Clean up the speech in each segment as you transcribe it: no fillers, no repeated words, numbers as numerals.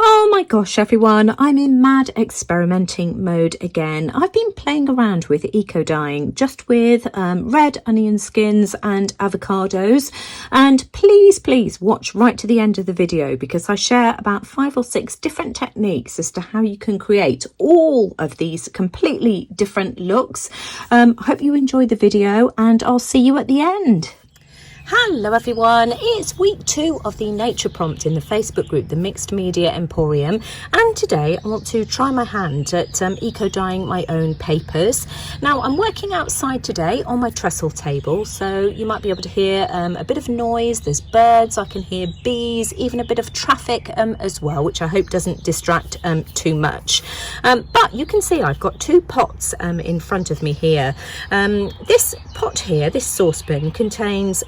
Oh my gosh, everyone, I'm in mad experimenting mode again. I've been playing around with eco dyeing just with red onion skins and avocados. And please watch right to the end of the video because I share about 5 or 6 different techniques as to how you can create all of these completely different looks. I hope you enjoy the video and I'll see you at the end. Hello everyone, it's week 2 of the nature prompt in the Facebook group, the Mixed Media Emporium, and today I want to try my hand at eco dyeing my own papers. Now I'm working outside today on my trestle table, so you might be able to hear a bit of noise. There's birds, I can hear bees, even a bit of traffic as well, which I hope doesn't distract too much. But you can see I've got 2 pots in front of me here. This pot here, this saucepan, contains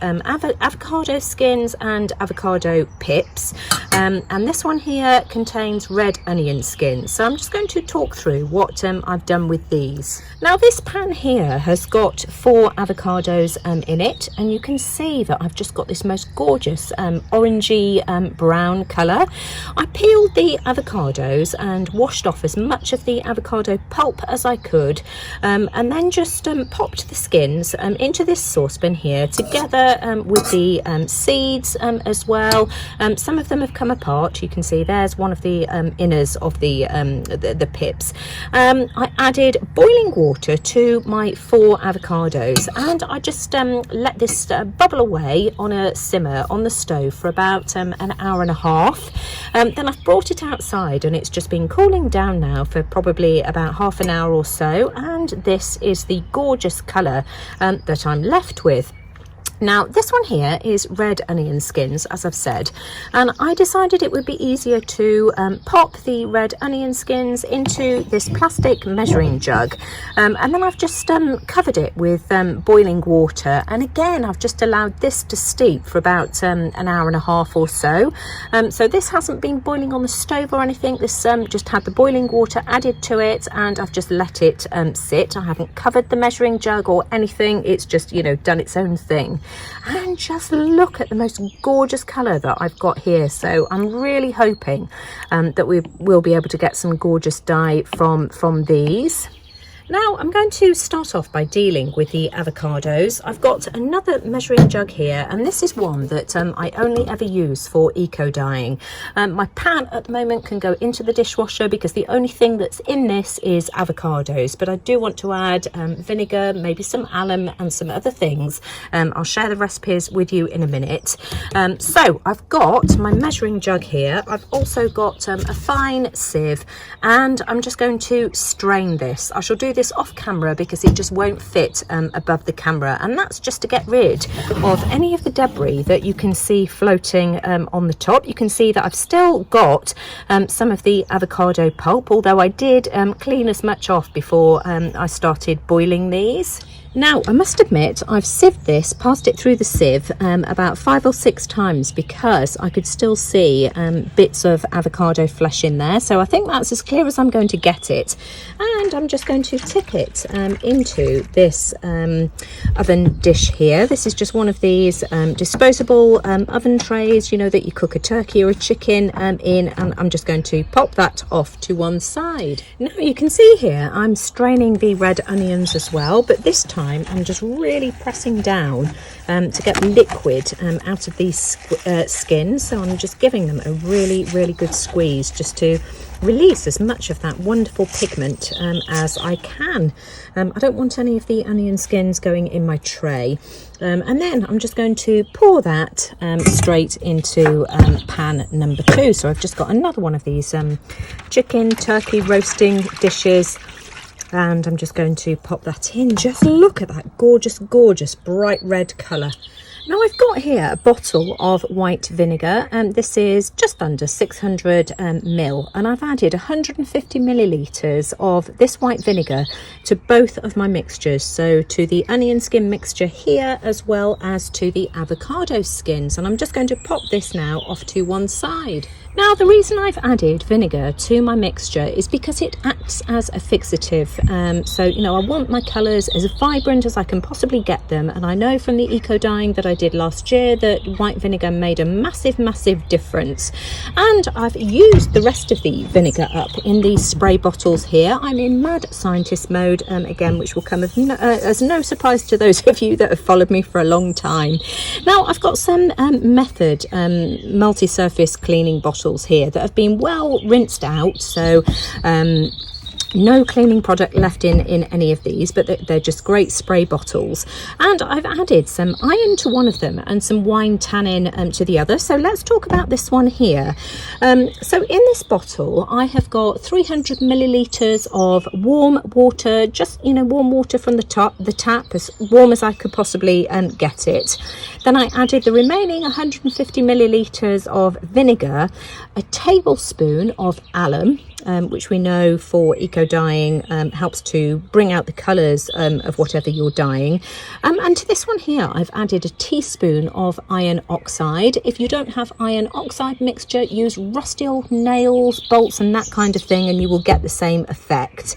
avocado skins and avocado pips, and this one here contains red onion skins. So I'm just going to talk through what I've done with these. Now this pan here has got 4 avocados in it, and you can see that I've just got this most gorgeous orangey brown colour. I peeled the avocados and washed off as much of the avocado pulp as I could, and then just popped the skins into this saucepan here together with the seeds as well. Some of them have come apart. You can see there's one of the inners of the pips. I added boiling water to my 4 avocados, and I just let this bubble away on a simmer on the stove for about an hour and a half. Then I've brought it outside and it's just been cooling down now for probably about half an hour or so, and this is the gorgeous colour that I'm left with. Now this one here is red onion skins, as I've said, and I decided it would be easier to pop the red onion skins into this plastic measuring jug, and then I've just covered it with boiling water, and again I've just allowed this to steep for about an hour and a half or so. So this hasn't been boiling on the stove or anything. This just had the boiling water added to it, and I've just let it sit. I haven't covered the measuring jug or anything. It's just, you know, done its own thing. And just look at the most gorgeous colour that I've got here. So I'm really hoping that we will be able to get some gorgeous dye from these. Now I'm going to start off by dealing with the avocados. I've got another measuring jug here, and this is one that I only ever use for eco dyeing. My pan at the moment can go into the dishwasher because the only thing that's in this is avocados, but I do want to add vinegar, maybe some alum and some other things. I'll share the recipes with you in a minute. So I've got my measuring jug here. I've also got a fine sieve, and I'm just going to strain this. I shall do this off camera because it just won't fit above the camera, and that's just to get rid of any of the debris that you can see floating on the top. You can see that I've still got some of the avocado pulp, although I did clean as much off before I started boiling these. Now, I must admit, I've sieved this, passed it through the sieve about 5 or 6 times because I could still see bits of avocado flesh in there. So I think that's as clear as I'm going to get it. And I'm just going to tip it into this oven dish here. This is just one of these disposable oven trays, you know, that you cook a turkey or a chicken in. And I'm just going to pop that off to one side. Now, you can see here, I'm straining the red onions as well, but this time I'm just really pressing down to get liquid out of these skins. So I'm just giving them a really good squeeze just to release as much of that wonderful pigment as I can. I don't want any of the onion skins going in my tray. And then I'm just going to pour that straight into pan number 2. So I've just got another one of these chicken, turkey roasting dishes. And I'm just going to pop that in. Just look at that gorgeous bright red colour. Now I've got here a bottle of white vinegar, and this is just under 600 ml, and I've added 150 millilitres of this white vinegar to both of my mixtures, so to the onion skin mixture here as well as to the avocado skins, and I'm just going to pop this now off to one side. Now, the reason I've added vinegar to my mixture is because it acts as a fixative. So, you know, I want my colours as vibrant as I can possibly get them. And I know from the eco-dyeing that I did last year that white vinegar made a massive, massive difference. And I've used the rest of the vinegar up in these spray bottles here. I'm in mad scientist mode, again, which will come as no surprise to those of you that have followed me for a long time. Now, I've got some Method multi-surface cleaning bottles here that have been well rinsed out, so no cleaning product left in any of these, but they're just great spray bottles. And I've added some iron to one of them and some wine tannin to the other. So let's talk about this one here. So in this bottle I have got 300 millilitres of warm water, just, you know, warm water from the tap, as warm as I could possibly get it. Then I added the remaining 150 millilitres of vinegar, a tablespoon of alum, which we know for eco-dyeing helps to bring out the colours of whatever you're dyeing. And to this one here, I've added a teaspoon of iron oxide. If you don't have iron oxide mixture, use rusty old nails, bolts and that kind of thing, and you will get the same effect.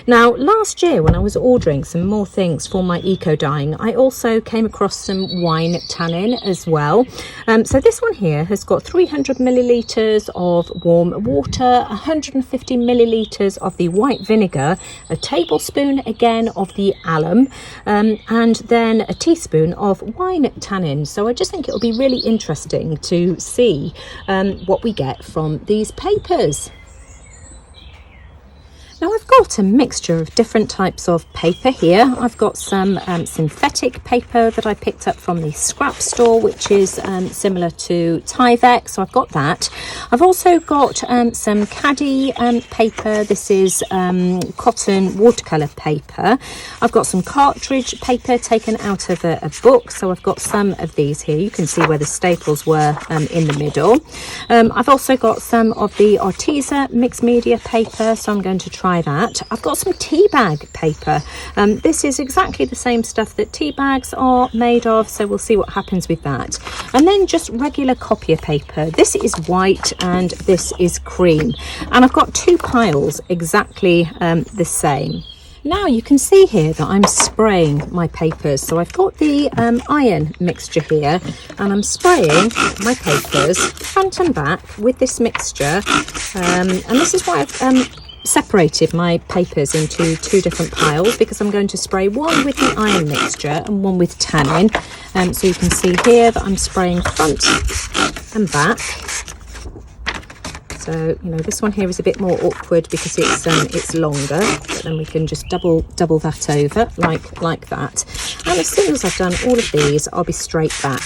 Now, last year when I was ordering some more things for my eco-dyeing, I also came across some wine tannin as well. So this one here has got 300 millilitres of warm water, 150 millilitres of the white vinegar, a tablespoon again of the alum, and then a teaspoon of wine tannin. So I just think it will be really interesting to see what we get from these papers. Now I've got a mixture of different types of paper here. I've got some synthetic paper that I picked up from the scrap store, which is similar to Tyvek, so I've got that. I've also got some caddy paper. This is cotton watercolour paper. I've got some cartridge paper taken out of a book, so I've got some of these here. You can see where the staples were in the middle. I've also got some of the Arteza mixed media paper, so I'm going to try that. I've got some tea bag paper. This is exactly the same stuff that tea bags are made of, so we'll see what happens with that. And then just regular copier paper. This is white and this is cream, and I've got two piles exactly the same. Now you can see here that I'm spraying my papers. So I've got the iron mixture here, and I'm spraying my papers front and back with this mixture. And this is why I've separated my papers into two different piles, because I'm going to spray one with the iron mixture and one with tannin. So you can see here that I'm spraying front and back. So, you know, this one here is a bit more awkward because it's longer, but then we can just double that over like that. And as soon as I've done all of these, I'll be straight back.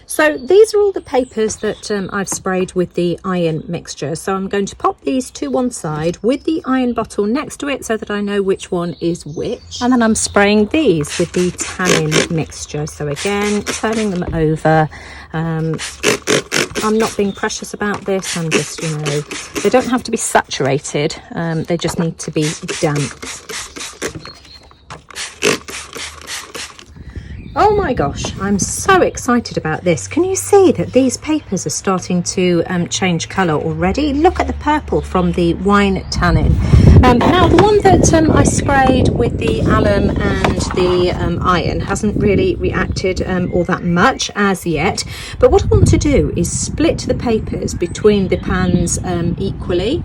So these are all the papers that I've sprayed with the iron mixture. So I'm going to pop these to one side with the iron bottle next to it so that I know which one is which. And then I'm spraying these with the tannin mixture. So again, turning them over. I'm not being precious about this. I'm just, you know, they don't have to be saturated. They just need to be damp. Oh my gosh, I'm so excited about this. Can you see that these papers are starting to change colour already? Look at the purple from the wine tannin. Now, the one that I sprayed with the alum and the iron hasn't really reacted all that much as yet. But what I want to do is split the papers between the pans equally.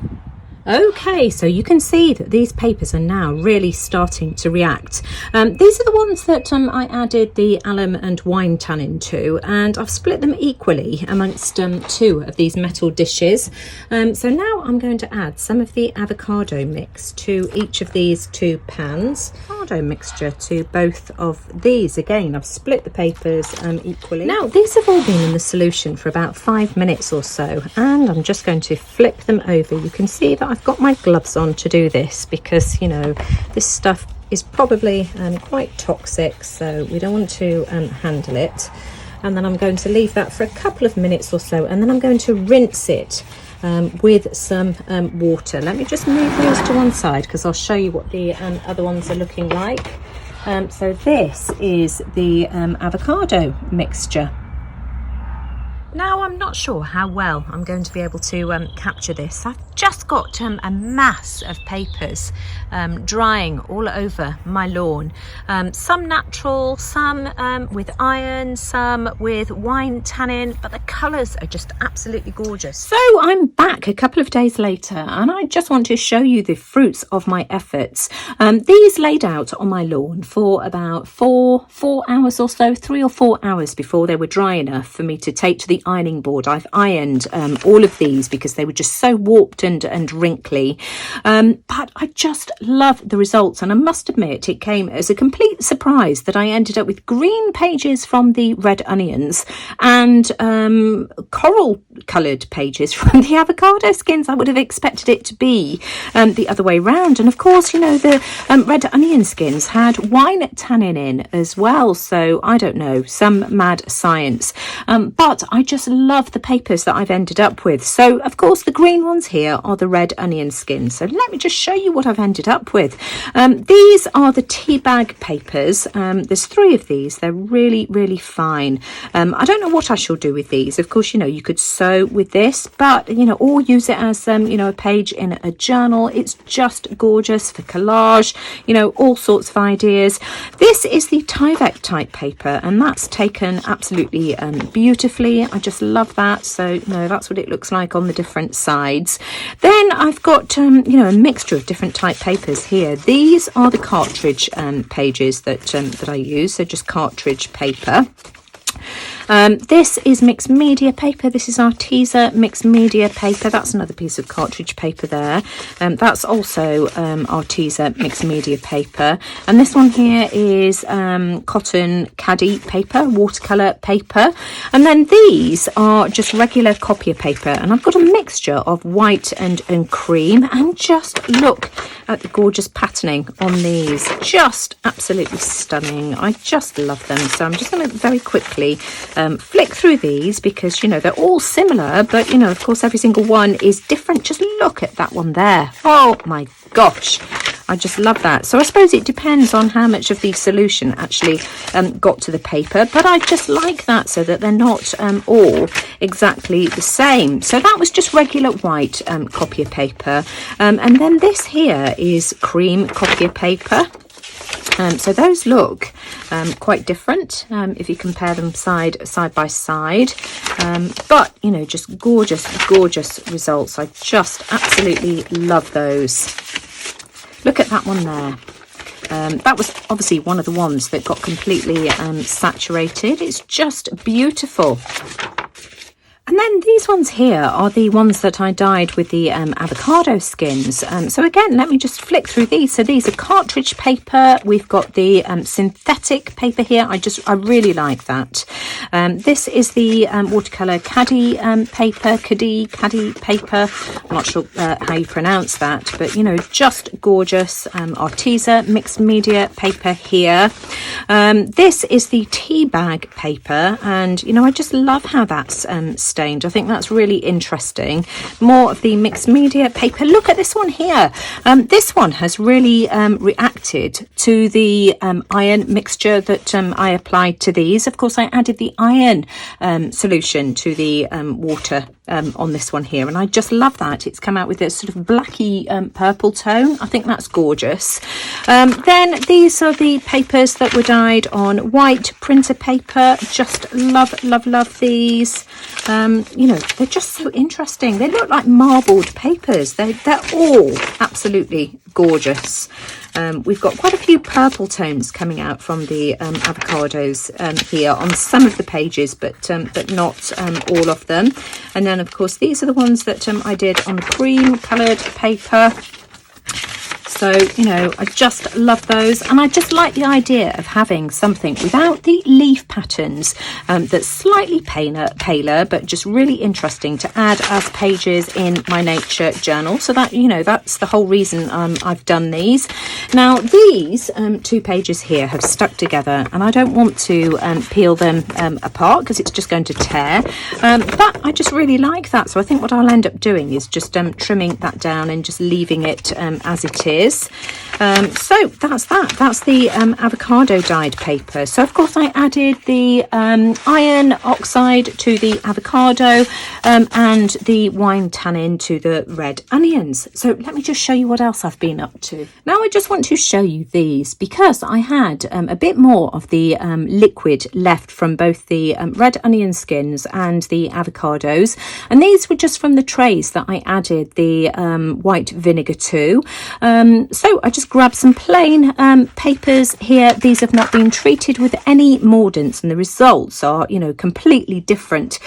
Okay, so you can see that these papers are now really starting to react. These are the ones that I added the alum and wine tannin to, and I've split them equally amongst two of these metal dishes. So now I'm going to add some of the avocado mix to each of these two pans. Avocado mixture to both of these. Again, I've split the papers equally. Now, these have all been in the solution for about 5 minutes or so, and I'm just going to flip them over. You can see that I've got my gloves on to do this because, you know, this stuff is probably quite toxic, so we don't want to handle it. And then I'm going to leave that for a couple of minutes or so, and then I'm going to rinse it with some water. Let me just move these to one side because I'll show you what the other ones are looking like. So this is the avocado mixture. Now, I'm not sure how well I'm going to be able to capture this. I've just got a mass of papers drying all over my lawn. Some natural, some with iron, some with wine tannin, but the colours are just absolutely gorgeous. So I'm back a couple of days later, and I just want to show you the fruits of my efforts. These laid out on my lawn for about four hours or so, 3 or 4 hours before they were dry enough for me to take to the ironing board. I've ironed all of these because they were just so warped and wrinkly, but I just love the results, and I must admit it came as a complete surprise that I ended up with green pages from the red onions and coral coloured pages from the avocado skins. I would have expected it to be the other way round, and of course, you know, the red onion skins had wine tannin in as well, so I don't know, some mad science, but I just love the papers that I've ended up with. So of course the green ones here are the red onion skins, so let me just show you what I've ended up with. These are the tea bag papers. There's 3 of these. They're really fine. I don't know what I shall do with these. Of course, you know, you could sew with this, but you know, or use it as you know, a page in a journal. It's just gorgeous for collage, you know, all sorts of ideas. This is the Tyvek type paper, and that's taken absolutely beautifully. I just love that. So you know, that's what it looks like on the different sides. Then I've got you know, a mixture of different type papers here. These are the cartridge pages that I use, so just cartridge paper. This is mixed media paper. This is Arteza mixed media paper. That's another piece of cartridge paper there. That's also Arteza mixed media paper. And this one here is cotton caddy paper, watercolour paper. And then these are just regular copier paper. And I've got a mixture of white and cream. And just look at the gorgeous patterning on these. Just absolutely stunning. I just love them. So I'm just going to very quickly flick through these because, you know, they're all similar, but, you know, of course, every single one is different. Just look at that one there. Oh, my gosh. I just love that. So I suppose it depends on how much of the solution actually got to the paper, but I just like that so that they're not all exactly the same. So that was just regular white copier paper. And then this here is cream copier paper. So those look quite different if you compare them side by side, but you know, just gorgeous results. I just absolutely love those. Look at that one there. That was obviously one of the ones that got completely saturated. It's just beautiful. And then these ones here are the ones that I dyed with the avocado skins. So again, let me just flick through these. So these are cartridge paper. We've got the synthetic paper here. I really like that. This is the watercolor caddy paper, caddy paper. I'm not sure how you pronounce that, but you know, just gorgeous. Arteza mixed media paper here. This is the tea bag paper, and you know, I just love how that's stained. I think that's really interesting. More of the mixed media paper. Look at this one here. This one has really reacted to the iron mixture that I applied to these. Of course, I added the iron solution to the water on this one here, and I just love that. It's come out with a sort of blacky purple tone. I think that's gorgeous. Then these are the papers that were dyed on white printer paper. Just love these. You know, they're just so interesting. They look like marbled papers. They're all absolutely gorgeous. We've got quite a few purple tones coming out from the avocados here on some of the pages, but not all of them. And then, of course, these are the ones that I did on the cream coloured paper. So, you know, I just love those, and I just like the idea of having something without the leaf patterns that's slightly paler, but just really interesting to add as pages in my nature journal. So that, you know, that's the whole reason I've done these. Now, these 2 pages here have stuck together, and I don't want to peel them apart because it's just going to tear, but I just really like that. So I think what I'll end up doing is just trimming that down and just leaving it as it is. is. So that's the avocado dyed paper. So of course I added the iron oxide to the avocado and the wine tannin to the red onions. So let me just show you what else I've been up to. Now I just want to show you these because I had a bit more of the liquid left from both the red onion skins and the avocados, and these were just from the trays that I added the white vinegar to. So I just grabbed some plain papers here. These have not been treated with any mordants, and the results are, you know, completely different.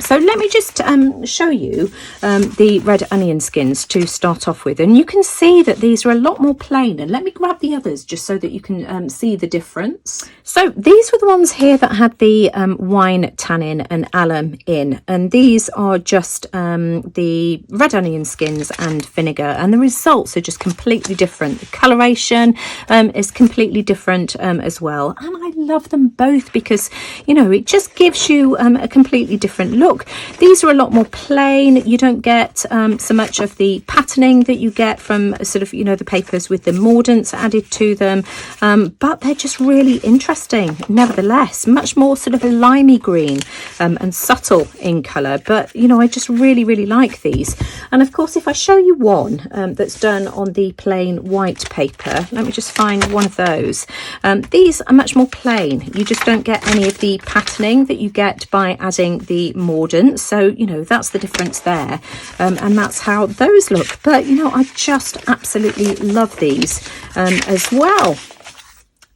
So let me just show you the red onion skins to start off with, and you can see that these are a lot more plain. And let me grab the others just so that you can see the difference. So these were the ones here that had the wine tannin and alum in, and these are just the red onion skins and vinegar, and the results are just completely different. The coloration is completely different as well, and I love them both because, you know, it just gives you a completely different look. These are a lot more plain. You don't get so much of the patterning that you get from sort of, you know, the papers with the mordants added to them, but they're just really interesting nevertheless. Much more sort of a limey green and subtle in colour, but you know, I just really like these. And of course, if I show you one that's done on the plain white paper, let me just find one of those. These are much more plain. You just don't get any of the patterning that you get by adding the mordant. So, you know, that's the difference there. And that's how those look. But, you know, I just absolutely love these as well.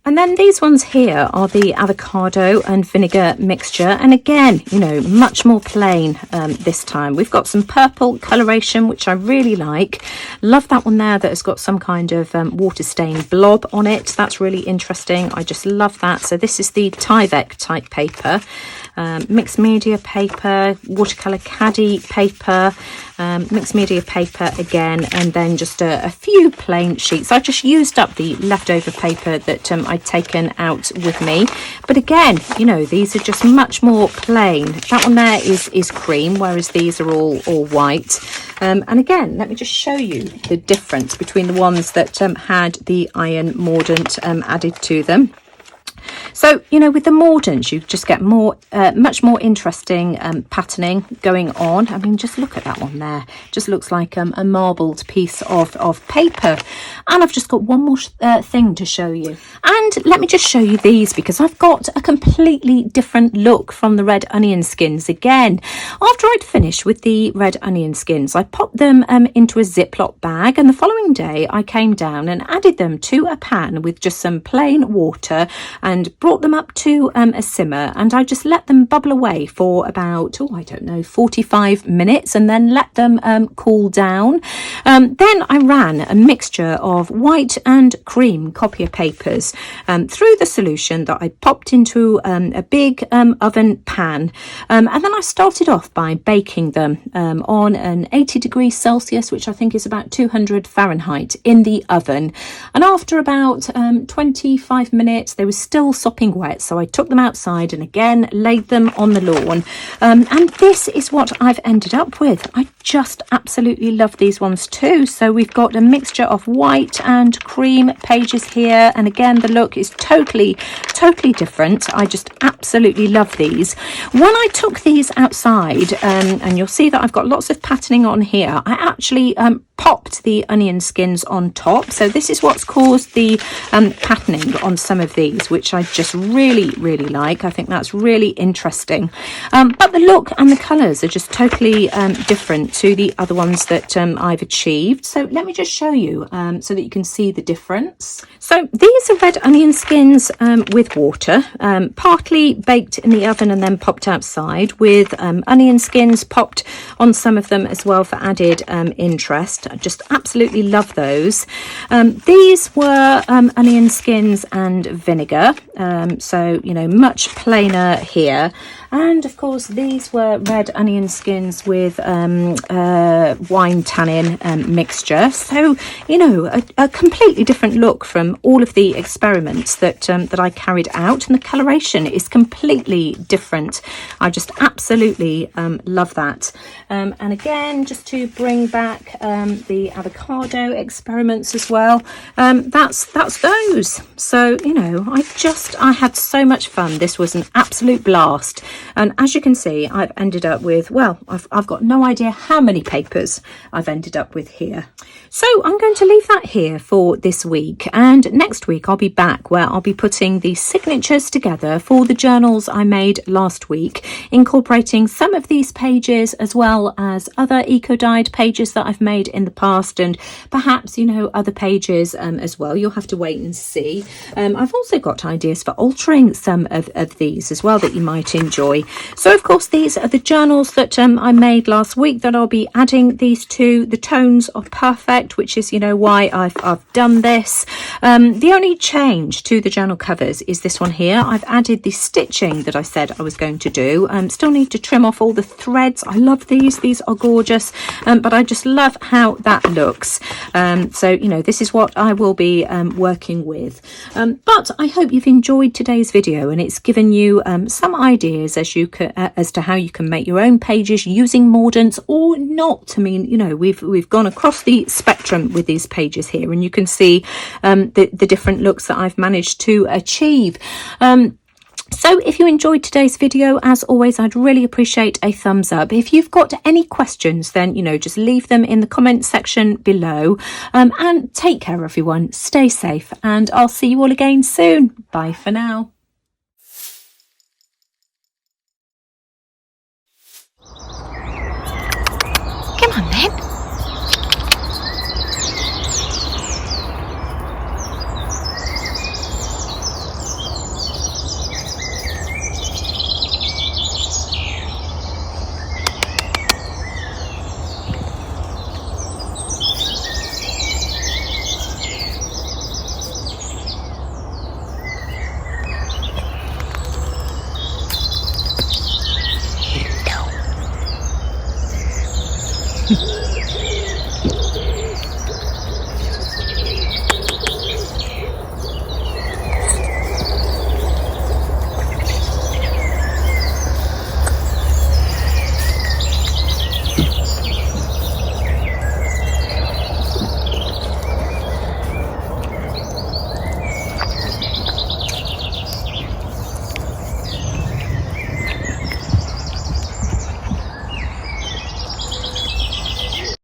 And then these ones here are the avocado and vinegar mixture. And again, you know, much more plain this time. We've got some purple coloration, which I really like. Love that one there that has got some kind of water stain blob on it. That's really interesting. I just love that. So this is the Tyvek type paper. Mixed media paper, watercolour caddy paper, mixed media paper again, and then just a few plain sheets. I just used up the leftover paper that I'd taken out with me, but again, you know, these are just much more plain. That one there is cream, whereas these are all white. And again, let me just show you the difference between the ones that had the iron mordant added to them. So, you know, with the Mordants, you just get more, much more interesting patterning going on. I mean, just look at that one there. Just looks like a marbled piece of paper. And I've just got one more thing to show you. And let me just show you these because I've got a completely different look from the red onion skins again. After I'd finished with the red onion skins, I popped them into a Ziploc bag, and the following day I came down and added them to a pan with just some plain water and brought them up to a simmer, and I just let them bubble away for about, I don't know, 45 minutes, and then let them cool down. Then I ran a mixture of white and cream copier papers through the solution that I popped into a big oven pan, and then I started off by baking them on an 80 degrees Celsius, which I think is about 200 Fahrenheit in the oven. And after about 25 minutes, they were still sopping wet, so I took them outside and again laid them on the lawn, and this is what I've ended up with. I just absolutely love these ones too. So we've got a mixture of white and cream pages here, and again the look is totally different. I just absolutely love these. When I took these outside, and you'll see that I've got lots of patterning on here, I actually popped the onion skins on top. So this is what's caused the patterning on some of these, which I just really like. I think that's really interesting. But the look and the colours are just totally different to the other ones that I've achieved. So let me just show you so that you can see the difference. So these are red onion skins with water, partly baked in the oven and then popped outside, with onion skins popped on some of them as well for added interest. I just absolutely love those. These were onion skins and vinegar, so you know, much plainer here. And of course these were red onion skins with wine tannin mixture, so you know, a completely different look from all of the experiments that I carried out, and the coloration is completely different. I just absolutely love that. And again, just to bring back the avocado experiments as well, that's those. So you know, I had so much fun. This was an absolute blast, and as you can see, I've ended up with, well, I've got no idea how many papers I've ended up with here. So I'm going to leave that here for this week, and next week I'll be back where I'll be putting the signatures together for the journals I made last week, incorporating some of these pages as well as other eco-dyed pages that I've made in the past, and perhaps, you know, other pages as well. You'll have to wait and see. I've also got ideas for altering some of these as well that you might enjoy. So of course these are the journals that I made last week that I'll be adding these to. The tones are perfect, which is, you know, why I've done this. The only change to the journal covers is this one here. I've added the stitching that I said I was going to do. Still need to trim off all the threads. I love these are gorgeous, but I just love how that looks. So you know, this is what I will be working with. But I hope you've enjoyed today's video, and it's given you some ideas as to how you can make your own pages using Mordants or not. I mean, you know, we've gone across the spectrum with these pages here, and you can see the different looks that I've managed to achieve. So if you enjoyed today's video, as always, I'd really appreciate a thumbs up. If you've got any questions, then, you know, just leave them in the comment section below. And take care, everyone. Stay safe, and I'll see you all again soon. Bye for now. Come on then.